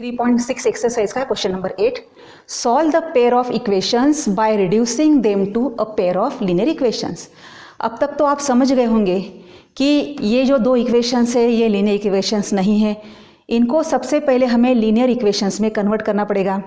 3.6 exercise का question number 8। Solve the pair of equations by reducing them to a pair of linear equations. अब तक तो आप समझ गए होंगे कि ये जो दो इक्वेशंस है ये लीनियर इक्वेशंस नहीं है, इनको सबसे पहले हमें लीनियर इक्वेशंस में कन्वर्ट करना पड़ेगा।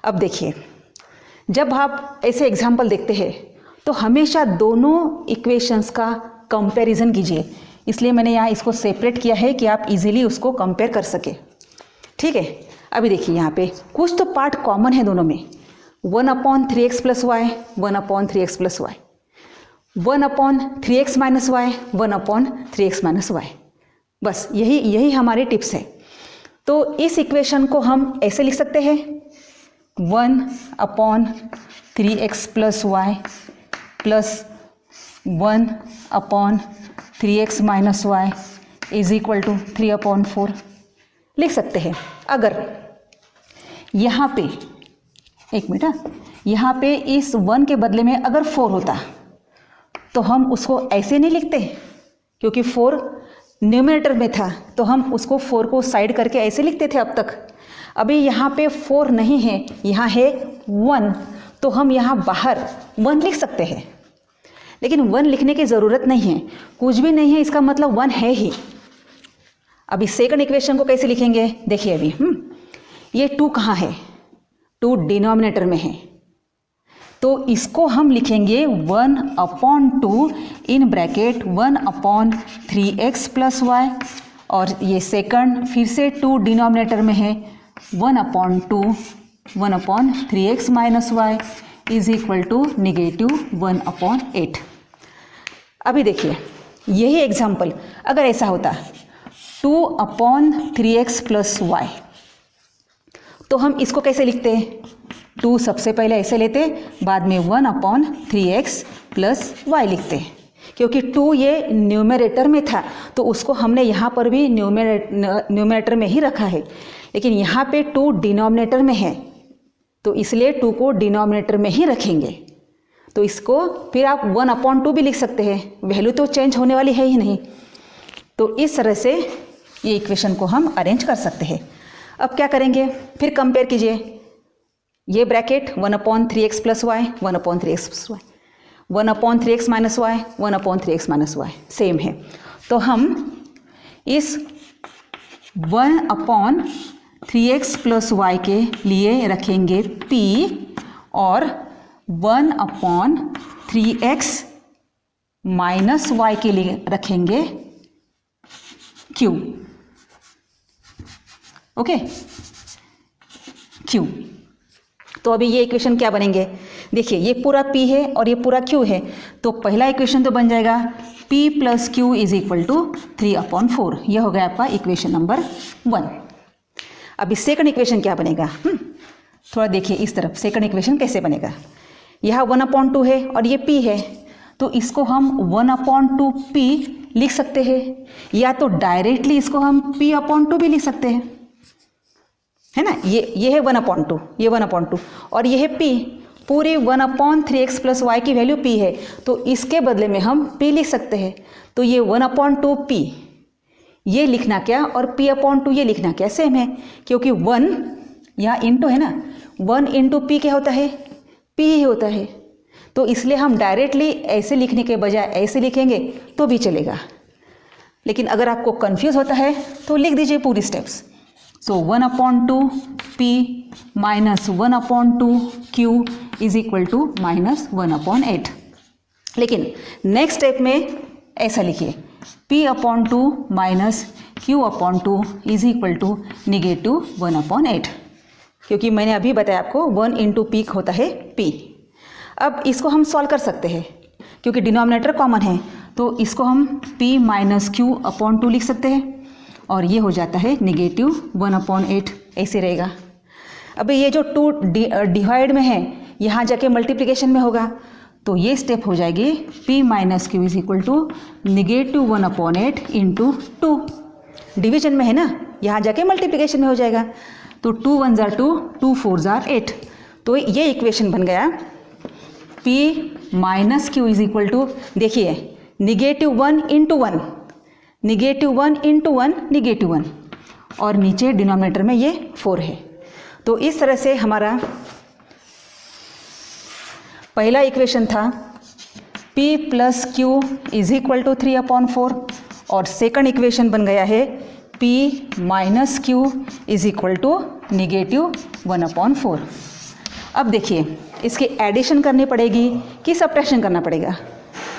अब देखिए, जब आप ऐसे एग्जाम्पल देखते हैं तो हमेशा दोनों इक्वेशंस का कंपैरिजन कीजिए, इसलिए मैंने यहाँ इसको सेपरेट किया है कि आप इजीली उसको कंपेयर कर सके। ठीक है, अभी देखिए यहाँ पे कुछ तो पार्ट कॉमन है दोनों में, 1/3x plus Y, 1/3x plus Y, 1/3x minus Y, 1/3x minus Y. बस यही हमारी टिप्स है। तो इस इक्वेशन को हम ऐसे लिख सकते हैं, 1/3x plus Y plus 1/3x minus Y is equal to 3/4 लिख सकते हैं। अगर यहाँ पे एक मिनट, यहाँ पे इस 1 के बदले में अगर 4 होता तो हम उसको ऐसे नहीं लिखते, क्योंकि 4 न्यूमरेटर में था तो हम उसको 4 को साइड करके ऐसे लिखते थे अब तक। अभी यहाँ पे 4 नहीं है, यहाँ है 1, तो हम यहाँ बाहर 1 लिख सकते हैं, लेकिन 1 लिखने की ज़रूरत नहीं है, कुछ भी नहीं है इसका मतलब 1 है ही। अभी सेकंड इक्वेशन को कैसे लिखेंगे देखिए। अभी ये 2 कहाँ है, 2 डिनोमिनेटर में है, तो इसको हम लिखेंगे 1/2 in bracket 1/3x plus Y, और ये सेकंड फिर से 2 डिनोमिनेटर में है, 1/2 1/3x minus Y is equal to -1/8। अभी देखिए यही एग्जाम्पल अगर ऐसा होता 2/3x प्लस वाई, तो हम इसको कैसे लिखते हैं, 2 सबसे पहले ऐसे लेते, बाद में 1/3x प्लस वाई लिखते, क्योंकि 2 ये न्यूमरेटर में था तो उसको हमने यहाँ पर भी न्यूमरेटर में ही रखा है, लेकिन यहाँ पे 2 डिनोमिनेटर में है तो इसलिए 2 को डिनोमिनेटर में ही रखेंगे। तो इसको फिर आप 1/2 भी लिख सकते हैं, वैल्यू तो चेंज होने वाली है ही नहीं। तो इस तरह से ये इक्वेशन को हम अरेंज कर सकते हैं। अब क्या करेंगे, फिर कंपेयर कीजिए, ये bracket 1/3x plus Y, 1/3x plus Y, 1/3x minus Y, 1/3x minus Y same है, तो हम इस 1/3x प्लस वाई के लिए रखेंगे p और 1/3x माइनस वाई के लिए रखेंगे q। Okay, q। तो अभी ये इक्वेशन क्या बनेंगे, देखिए ये पूरा p है और ये पूरा q है, तो पहला इक्वेशन तो बन जाएगा p plus q is equal to 3/4। यह हो गया आपका इक्वेशन नंबर 1। अभी सेकंड इक्वेशन क्या बनेगा, थोड़ा देखिए इस तरफ, सेकंड इक्वेशन कैसे बनेगा। यहाँ 1/2 है और ये p है, तो इसको हम 1/2p लिख सकते हैं, या तो डायरेक्टली इसको हम p/2 भी लिख सकते हैं, है ना। ये है 1/2, ये 1/2 और ये है p, पूरी 1/3x प्लस वाई की वैल्यू p है, तो इसके बदले में हम p लिख सकते हैं। तो ये 1/2p ये लिखना क्या और p/2 ये लिखना क्या सेम है, क्योंकि 1 यहाँ इंटू है ना, 1 इंटू p क्या होता है, p ही होता है, तो इसलिए हम डायरेक्टली ऐसे लिखने के बजाय ऐसे लिखेंगे तो भी चलेगा। लेकिन अगर आपको कंफ्यूज होता है तो लिख दीजिए पूरी steps. So 1/2p minus 1/2q is equal to -1/8। लेकिन नेक्स्ट स्टेप में ऐसा लिखिए, p/2 minus q/2 is equal to -1/8, क्योंकि मैंने अभी बताया आपको 1 इंटू p होता है p। अब इसको हम सॉल्व कर सकते हैं, क्योंकि डिनोमिनेटर कॉमन है, तो इसको हम p माइनस q/2 लिख सकते हैं, और ये हो जाता है -1/8 ऐसे रहेगा। अभी ये जो 2 डिवाइड में है यहाँ जाके मल्टीप्लिकेशन में होगा, तो ये स्टेप हो जाएगी p minus q is equal to -1/8 into 2। Division में है ना, यहाँ जाके मल्टीप्लिकेशन में हो जाएगा, तो 2 1 * 2, 2 4 * 8। तो ये इक्वेशन बन गया p minus q is equal to, देखिए -1 इंटू 1, -1 इंटू 1 -1, और नीचे डिनोमिनेटर में ये 4 है। तो इस तरह से हमारा पहला इक्वेशन था p plus q is equal to 3/4 और सेकंड इक्वेशन बन गया है p minus q is equal to -1/4। अब देखिए इसकी एडिशन करनी पड़ेगी कि सब्ट्रैक्शन करना पड़ेगा?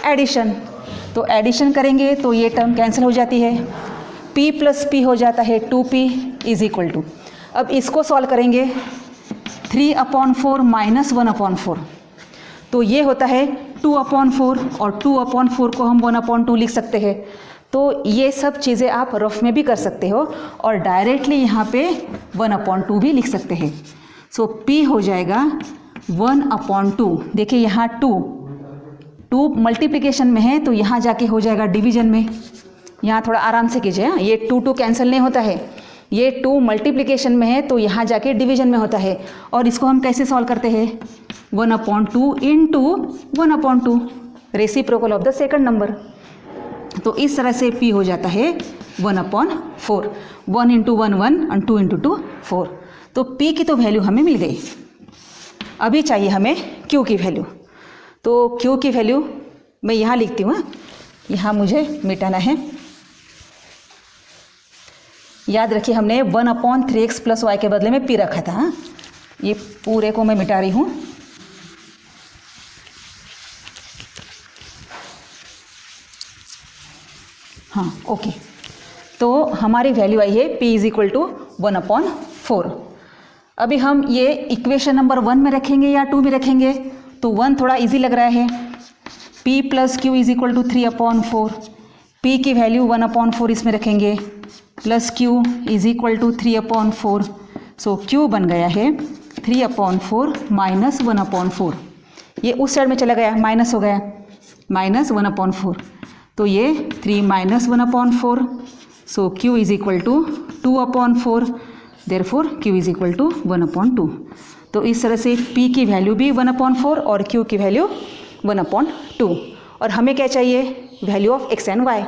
एडिशन। तो एडिशन करेंगे तो ये टर्म कैंसिल हो जाती है, p प्लस p हो जाता है 2p इज इक्वल टू, अब इसको सॉल्व करेंगे 3/4 माइनस 1/4, तो ये होता है 2/4 और 2/4 को हम 1/2 लिख सकते हैं। तो ये सब चीज़ें आप रफ में भी कर सकते हो और डायरेक्टली यहाँ पे 1/2 भी लिख सकते हैं। सो p हो जाएगा 1/2। देखिए यहाँ 2 मल्टीप्लिकेशन में है तो यहाँ जाके हो जाएगा डिवीजन में। यहाँ थोड़ा आराम से कीजिए, ये 2 कैंसिल नहीं होता है, ये 2 मल्टीप्लिकेशन में है तो यहाँ जाके डिवीजन में होता है। और इसको हम कैसे सॉल्व करते हैं? 1/2 into 1/2, reciprocal of the second number. तो इस तरह से p हो जाता है 1/4। 1 इंटू 1 1 और 2 इंटू 2 4। तो p की तो वैल्यू हमें मिल गई। अभी चाहिए हमें q की वैल्यू। तो q की वैल्यू मैं यहाँ लिखती हूँ, यहाँ मुझे मिटाना है। याद रखिए हमने 1/3x प्लस वाई के बदले में p रखा था। ये पूरे को मैं मिटा रही हूँ। हाँ ओके, तो हमारी वैल्यू आई है p इज इक्वल टू 1/4। अभी हम ये इक्वेशन नंबर 1 में रखेंगे या 2 में रखेंगे? तो 1 थोड़ा इजी लग रहा है। p plus q is equal to 3/4, p की वैल्यू 1/4 इसमें रखेंगे, plus q is equal to 3/4। So q बन गया है 3/4 माइनस 1/4। ये उस साइड में चला गया, माइनस हो गया, माइनस 1/4। तो ये 3 minus 1/4। So q is equal to 2/4, therefore q is equal to 1/2। तो इस तरह से p की वैल्यू भी 1/4 और q की वैल्यू 1/2। और हमें क्या चाहिए? Value of x and y।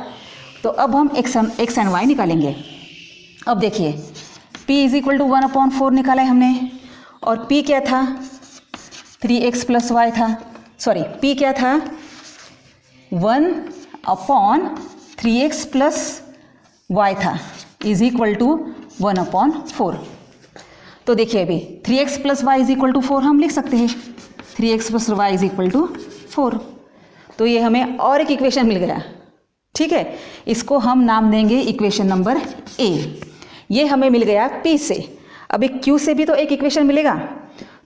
तो अब हम x एंड y निकालेंगे। अब देखिए p इज इक्वल टू 1/4 निकाला है हमने, और p क्या था? 3x प्लस वाई था। सॉरी, p क्या था? 1/3x प्लस वाई था, इज इक्वल टू 1/4। तो देखिए अभी 3x plus y is equal to 4 हम लिख सकते हैं, 3x plus y is equal to 4। तो ये हमें और एक इक्वेशन मिल गया, ठीक है। इसको हम नाम देंगे इक्वेशन नंबर a। ये हमें मिल गया p से। अभी q से भी तो एक इक्वेशन मिलेगा।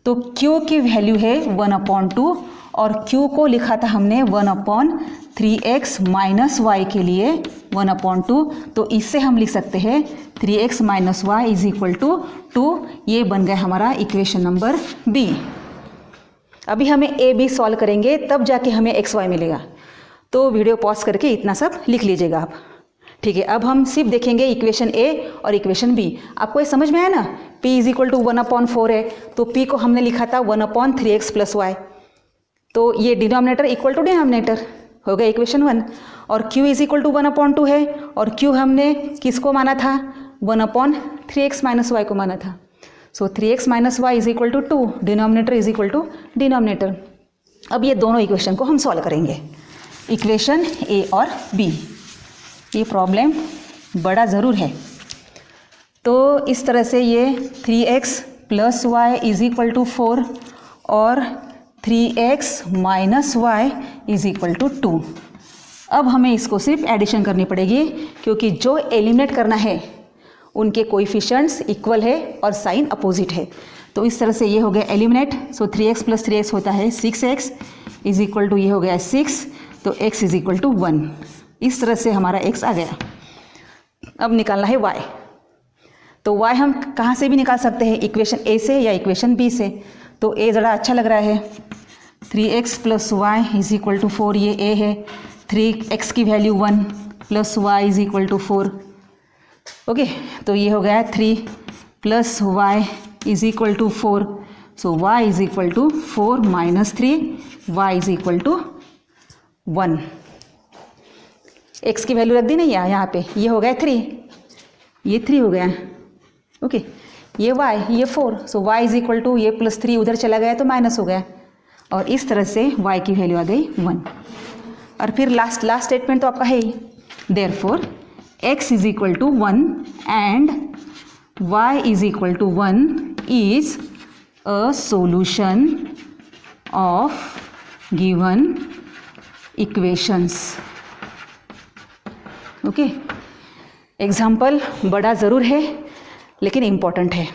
तो q की वैल्यू है 1/2 और q को लिखा था हमने 1/3x माइनस वाई के लिए 1/2। तो इससे हम लिख सकते हैं 3x minus Y is equal to 2। ये बन गया हमारा इक्वेशन नंबर b। अभी हमें a b सॉल्व करेंगे तब जाके हमें x y मिलेगा। तो वीडियो पॉज करके इतना सब लिख लीजिएगा आप, ठीक है। अब हम सिर्फ देखेंगे इक्वेशन a और इक्वेशन b। आपको ये समझ में आया ना? p इज इक्वल टू 1/4 है तो p को हमने लिखा था 1/3x प्लस वाई। तो ये डिनोमिनेटर इक्वल टू डिनोमिनेटर हो गया इक्वेशन 1। और q इज इक्वल टू 1/2 है और q हमने किसको माना था? 1/3x माइनस वाई को माना था। So 3x minus Y is equal to 2, denominator is equal to denominator. अब ये दोनों इक्वेशन को हम सॉल्व करेंगे, इक्वेशन a और b। ये प्रॉब्लम बड़ा ज़रूर है। तो इस तरह से ये 3x plus y is equal to 4 और 3x minus Y is equal to 2। अब हमें इसको सिर्फ एडिशन करनी पड़ेगी क्योंकि जो एलिमिनेट करना है उनके कोएफिशिएंट्स इक्वल है और साइन अपोजिट है। तो इस तरह से ये हो गया एलिमिनेट। सो 3x प्लस 3x होता है 6x इज इक्वल टू, ये हो गया 6, तो x इज इक्वल टू 1। इस तरह से हमारा x आ गया। अब निकालना है y। तो y हम कहाँ से भी निकाल सकते हैं, इक्वेशन a से या इक्वेशन b से। तो a ज़रा अच्छा लग रहा है, 3x plus y is equal to 4, ये a है। 3x की value 1 plus y is equal to 4। Okay, तो ये हो गया 3 plus y is equal to 4। So y is equal to 4 minus 3, y is equal to 1। x की value रख दी ना यहाँ पे, ये हो गया 3, ये 3 हो गया, ओके ये y, ये 4, so y is equal to ये प्लस 3 उधर चला गया तो माइनस हो गया, और इस तरह से y की वैल्यू आ गई 1। और फिर लास्ट स्टेटमेंट तो आपका है ही, therefore x is equal to 1 and y is equal to 1 is a solution of given equations. Okay, example बड़ा ज़रूर है लेकिन इम्पॉर्टेंट है।